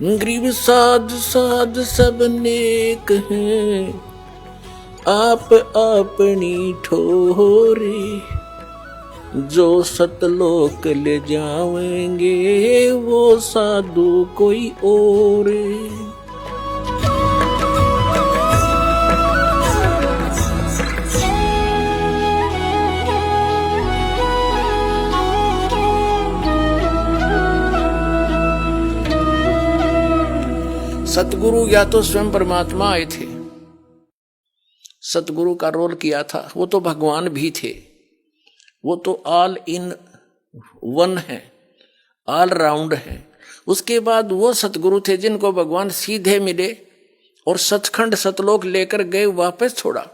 गरीब साध साध सब नेक हैं, आप अपनी ठोरे। जो सतलोक ले जावेंगे वो साधु कोई और। सतगुरु या तो स्वयं परमात्मा आए थे, सतगुरु का रोल किया था, वो तो भगवान भी थे, वो तो ऑल इन वन है, ऑल राउंड है। उसके बाद वो सतगुरु थे जिनको भगवान सीधे मिले और सचखंड सतलोक लेकर गए, वापस छोड़ा,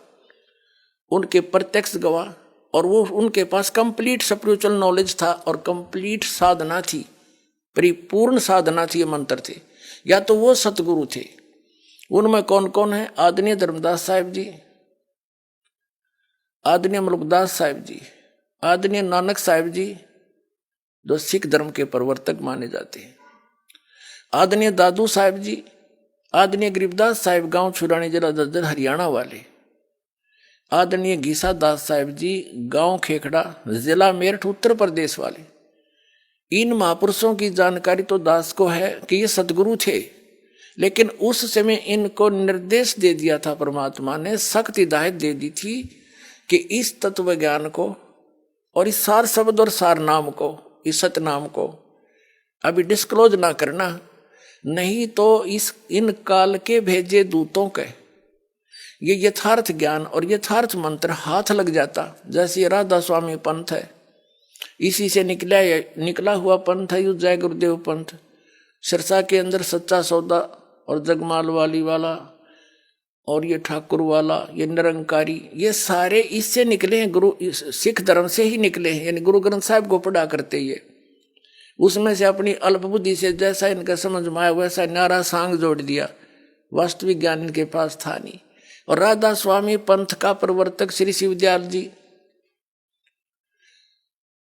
उनके प्रत्यक्ष गवाह। और वो उनके पास कंप्लीट स्पिरिचुअल नॉलेज था और कंप्लीट साधना थी, परिपूर्ण साधना थी, ये मंत्र थे। या तो वो सतगुरु थे। उनमें कौन कौन है? आदरणीय धर्मदास साहिब जी, आदरणीय मलकदास साहिब जी, आदरणीय नानक साहिब जी, जो सिख धर्म के प्रवर्तक माने जाते हैं, आदरणीय दादू साहिब जी, आदरणीय गरीबदास साहिब, गांव छुरानी, जिला ददर, हरियाणा वाले, आदरणीय गीसा दास साहिब जी, गांव खेखड़ा, जिला मेरठ, उत्तर प्रदेश वाले। इन महापुरुषों की जानकारी तो दास को है कि ये सतगुरु थे, लेकिन उस समय इनको निर्देश दे दिया था परमात्मा ने, सख्त हिदायत दे दी थी कि इस तत्व ज्ञान को और इस सार शब्द और सार नाम को, इस सतनाम को अभी डिस्क्लोज ना करना, नहीं तो इन काल के भेजे दूतों के ये यथार्थ ज्ञान और यथार्थ मंत्र हाथ लग जाता। जैसे राधा स्वामी पंथ है, इसी से निकला हुआ पंथ है, युद्ध जय गुरुदेव पंथ। सिरसा के अंदर सच्चा सौदा और जगमाल वाली वाला और ये ठाकुर वाला, ये निरंकारी, ये सारे इससे निकले हैं, गुरु सिख धर्म से ही निकले हैं। यानी गुरु ग्रंथ साहिब को पढ़ा करते ये, उसमें से अपनी अल्प बुद्धि से जैसा इनका समझ में आया वैसा नारा सांग जोड़ दिया, वास्तविक ज्ञान इनके पास था नहीं। और राधा स्वामी पंथ का प्रवर्तक श्री शिवदयाल जी,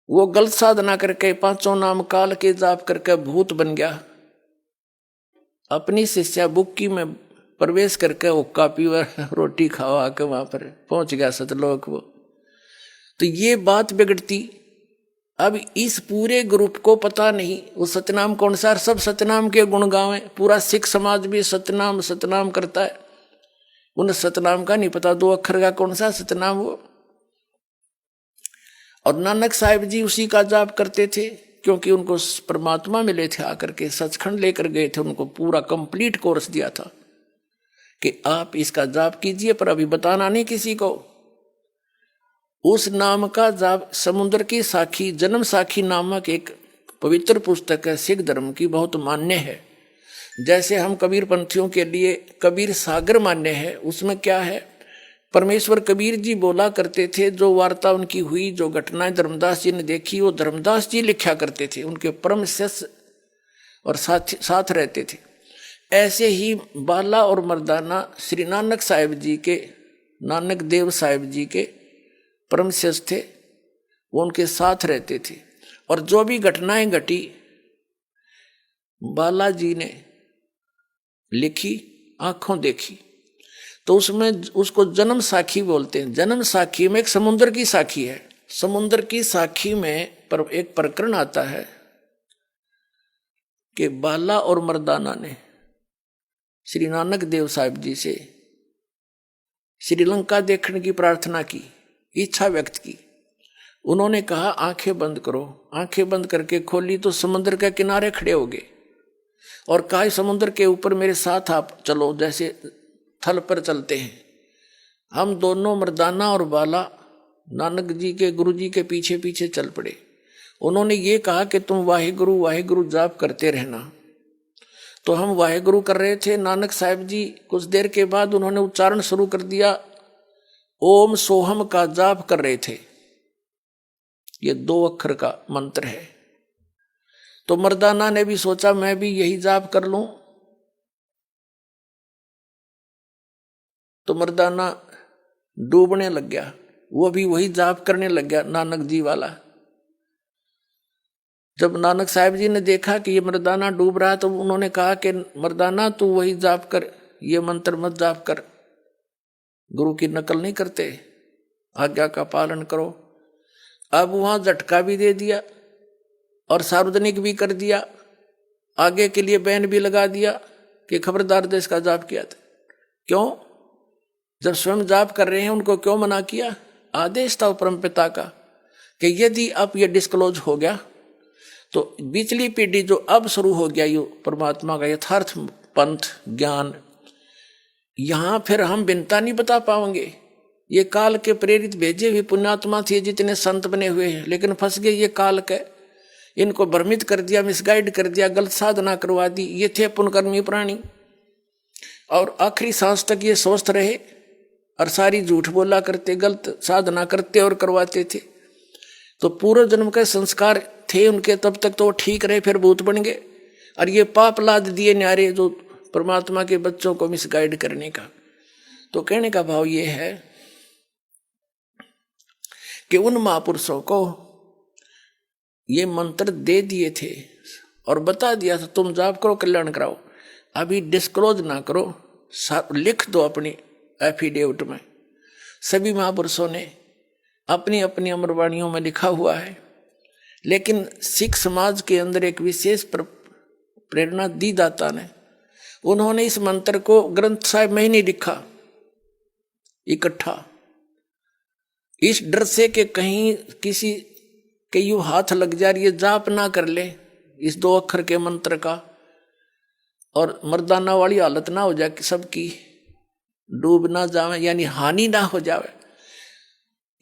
वो गलत साधना करके पांचों नाम काल के जाप करके भूत बन गया, अपनी शिष्या बुक्की में प्रवेश करके हुक्का पीवा, रोटी खावा के वहां पर पहुंच गया सतलोक वो। तो ये बात बिगड़ती। अब इस पूरे ग्रुप को पता नहीं वो सतनाम कौन सा, सब सतनाम के गुण गावे, पूरा सिख समाज भी सतनाम सतनाम करता है, उन सतनाम का नहीं पता दो अक्षर का कौन सा सतनाम वो। और नानक साहिब जी उसी का जाप करते थे, क्योंकि उनको परमात्मा मिले थे, आकर के सचखंड लेकर गए थे, उनको पूरा कंप्लीट कोर्स दिया था कि आप इसका जाप कीजिए, पर अभी बताना नहीं किसी को। उस नाम का जाप समुद्र की साखी, जन्म साखी नामक एक पवित्र पुस्तक है, सिख धर्म की बहुत मान्य है। जैसे हम कबीर पंथियों के लिए कबीर सागर मान्य है, उसमें क्या है, परमेश्वर कबीर जी बोला करते थे, जो वार्ता उनकी हुई, जो घटनाएं धर्मदास जी ने देखी, वो धर्मदास जी लिखा करते थे, उनके परम शिष्य और साथ रहते थे। ऐसे ही बाला और मर्दाना श्री नानक साहिब जी के, नानक देव साहिब जी के परम शिष्य थे, वो उनके साथ रहते थे। और जो भी घटनाएं घटी बालाजी ने लिखी, आंखों देखी, तो उसमें उसको जन्म साखी बोलते हैं। जन्म साखी में एक समुद्र की साखी है, समुद्र की साखी में एक प्रकरण आता है कि बाला और मर्दाना ने श्री नानक देव साहिब जी से श्रीलंका देखने की प्रार्थना की, इच्छा व्यक्त की। उन्होंने कहा आंखें बंद करो, आंखें बंद करके खोली तो समुद्र के किनारे खड़े हो गए और कहा समुद्र के ऊपर मेरे साथ आप चलो, जैसे थल पर चलते हैं। हम दोनों मर्दाना और बाला नानक जी के गुरु जी के पीछे पीछे चल पड़े। उन्होंने ये कहा कि तुम वाहिगुरु वाहिगुरु जाप करते रहना। तो हम वाहिगुरु कर रहे थे, नानक साहिब जी कुछ देर के बाद उन्होंने उच्चारण शुरू कर दिया, ओम सोहम का जाप कर रहे थे। ये 2 अक्षर का मंत्र है। तो मर्दाना ने भी सोचा मैं भी यही जाप कर लूं। तो मर्दाना डूबने लग गया, वो भी वही जाप करने लग गया नानक जी वाला। जब नानक साहब जी ने देखा कि ये मर्दाना डूब रहा तो उन्होंने कहा कि मर्दाना तू वही जाप कर, ये मंत्र मत जाप कर, गुरु की नकल नहीं करते, आज्ञा का पालन करो। अब वहां झटका भी दे दिया और सार्वजनिक भी कर दिया, आगे के लिए बैन भी लगा दिया कि खबरदार देश का जाप किया था। क्यों? जब स्वयं जाप कर रहे हैं उनको क्यों मना किया? आदेश था परमपिता का कि यदि अब ये डिस्क्लोज हो गया तो पिछली पीढ़ी जो अब शुरू हो गया ये परमात्मा का यथार्थ पंथ ज्ञान, यहां फिर हम भिन्नता नहीं बता पाएंगे। ये काल के प्रेरित भेजे हुए पुण्यात्मा थे जितने संत बने हुए हैं, लेकिन फंस गए ये काल के, इनको भ्रमित कर दिया, मिसगाइड कर दिया, गलत साधना करवा दी। ये थे पुनकर्मी प्राणी और आखिरी सांस तक ये स्वस्थ रहे और सारी झूठ बोला करते, गलत साधना करते और करवाते थे। तो पूर्व जन्म के संस्कार थे उनके, तब तक तो ठीक रहे, फिर भूत बन गए और ये पाप लाद दिए न्यारे जो परमात्मा के बच्चों को मिसगाइड करने का। तो कहने का भाव ये है कि उन महापुरुषों को ये मंत्र दे दिए थे और बता दिया था तुम जाप करो, कल्याण कराओ, अभी डिस्क्लोज ना करो, लिख दो अपनी एफिडेविट में। सभी महापुरुषों ने अपनी अपनी अमरवाणियों में लिखा हुआ है, लेकिन सिख समाज के अंदर एक विशेष प्रेरणा दी दाता ने। उन्होंने इस मंत्र को ग्रंथ साहिब में ही नहीं लिखा इकट्ठा, इस डर से कि कहीं किसी के यूं हाथ लग जाए, ये जाप ना कर ले इस 2 अक्षर के मंत्र का और मर्दाना वाली हालत ना हो जाए कि सबकी डूब ना जावे, यानी हानि ना हो जावे,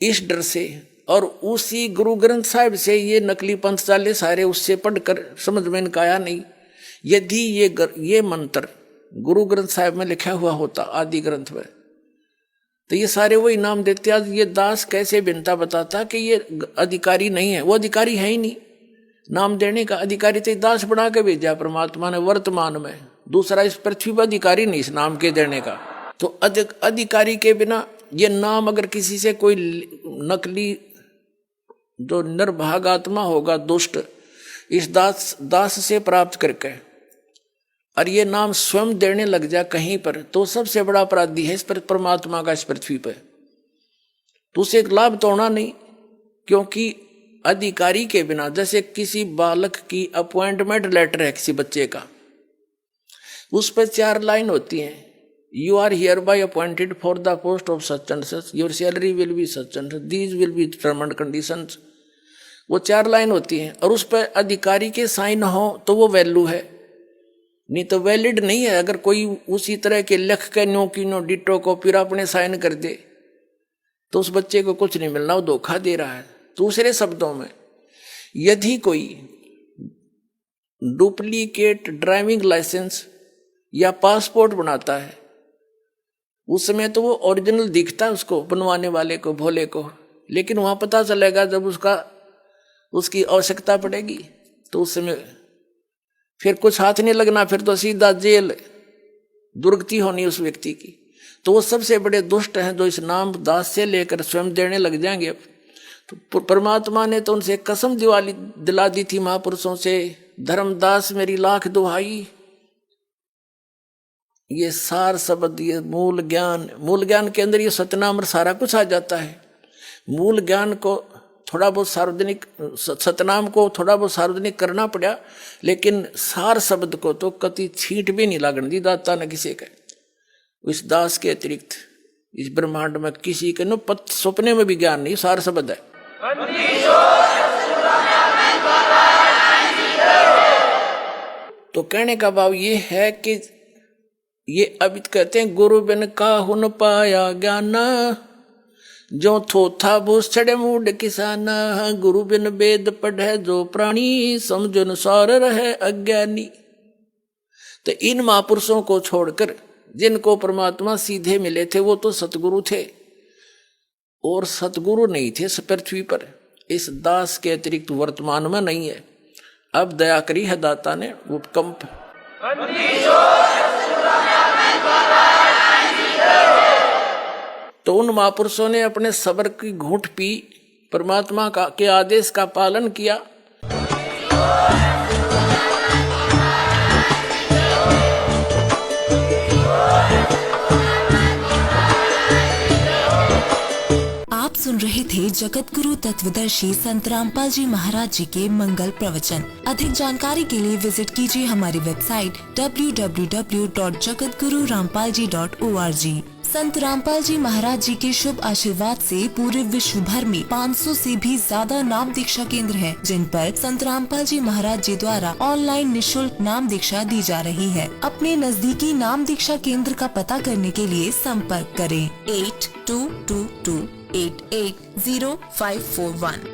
इस डर से। और उसी गुरु ग्रंथ साहिब से ये नकली पंथ चाले सारे उससे पढ़कर समझ में इनका आया नहीं। यदि ये मंत्र गुरु ग्रंथ साहिब में लिखा हुआ होता आदि ग्रंथ में, तो ये सारे वही नाम देते। आज ये दास कैसे भिन्नता बताता कि ये अधिकारी नहीं है, वो अधिकारी है ही नहीं। नाम देने का अधिकारी तो दास बना के भेजा परमात्मा ने वर्तमान में, दूसरा इस पृथ्वी पर अधिकारी नहीं इस नाम के देने का। तो अधिकारी के बिना ये नाम अगर किसी से कोई नकली जो निर्भाग आत्मा होगा दुष्ट, इस दास से प्राप्त करके और ये नाम स्वयं देने लग जा कहीं पर, तो सबसे बड़ा अपराधी है इस पर परमात्मा का इस पृथ्वी पर। तो उसे एक लाभ तो होना नहीं, क्योंकि अधिकारी के बिना, जैसे किसी बालक की अपॉइंटमेंट लेटर है किसी बच्चे का, उस पर 4 लाइन होती हैं, you are hereby appointed for the post of such and such, your salary will be such and these will be term and conditions. वो 4 लाइन होती हैं और उस पर अधिकारी के साइन हो तो वो वैल्यू है, नहीं तो वैलिड नहीं है। अगर कोई उसी तरह के लिख के नो की नो डिटो को फिर अपने साइन कर दे तो उस बच्चे को कुछ नहीं मिलना, वो धोखा दे रहा है। दूसरे शब्दों में, यदि कोई डुप्लीकेट ड्राइविंग लाइसेंस या पासपोर्ट बनाता है, उसमें तो वो ओरिजिनल दिखता है उसको बनवाने वाले को, भोले को, लेकिन वहां पता चलेगा जब उसकी आवश्यकता पड़ेगी तो उस समय फिर कुछ हाथ नहीं लगना, फिर तो सीधा जेल, दुर्गति होनी उस व्यक्ति की। तो वो सबसे बड़े दुष्ट हैं जो इस नाम दास से लेकर स्वयं देने लग जाएंगे। तो परमात्मा ने तो उनसे कसम दिला दी थी महापुरुषों से, धर्मदास मेरी लाख दुहाई, ये सार शब्द, ये मूल ज्ञान के अंदर ये सतनाम और सारा कुछ आ जाता है। मूल ज्ञान को थोड़ा बहुत सार्वजनिक, सतनाम को थोड़ा बहुत सार्वजनिक करना पड़ा, लेकिन सार शब्द को तो कति छींट भी नहीं लागण दी दाता ने किसी के। इस दास के अतिरिक्त इस ब्रह्मांड में किसी के न सपने में भी ज्ञान नहीं, सार शब्द है। तो कहने का भाव ये है कि ये अभी कहते हैं गुरु बिन काहुन पाया ज्ञान, जो थोथा भूषड़ मूड किसाना, गुरु बिन वेद पढ़े जो प्राणी, समझन सार रहे अज्ञानी। तो इन महापुरुषों को छोड़कर जिनको परमात्मा सीधे मिले थे वो तो सतगुरु थे, और सतगुरु नहीं थे इस पृथ्वी पर, इस दास के अतिरिक्त वर्तमान में नहीं है। अब दया करी है दाता ने, वो कंप तो उन महापुरुषों ने अपने सब्र की घूंट पी, परमात्मा के आदेश का पालन किया। आप सुन रहे थे जगत गुरु तत्वदर्शी संत रामपाल जी महाराज जी के मंगल प्रवचन। अधिक जानकारी के लिए विजिट कीजिए हमारी वेबसाइट www.jagatgururampalji.org। संत रामपाल जी महाराज जी के शुभ आशीर्वाद से पूरे विश्व भर में 500 से भी ज्यादा नाम दीक्षा केंद्र हैं, जिन पर संत रामपाल जी महाराज जी द्वारा ऑनलाइन निशुल्क नाम दीक्षा दी जा रही है। अपने नजदीकी नाम दीक्षा केंद्र का पता करने के लिए संपर्क करें 8222880541।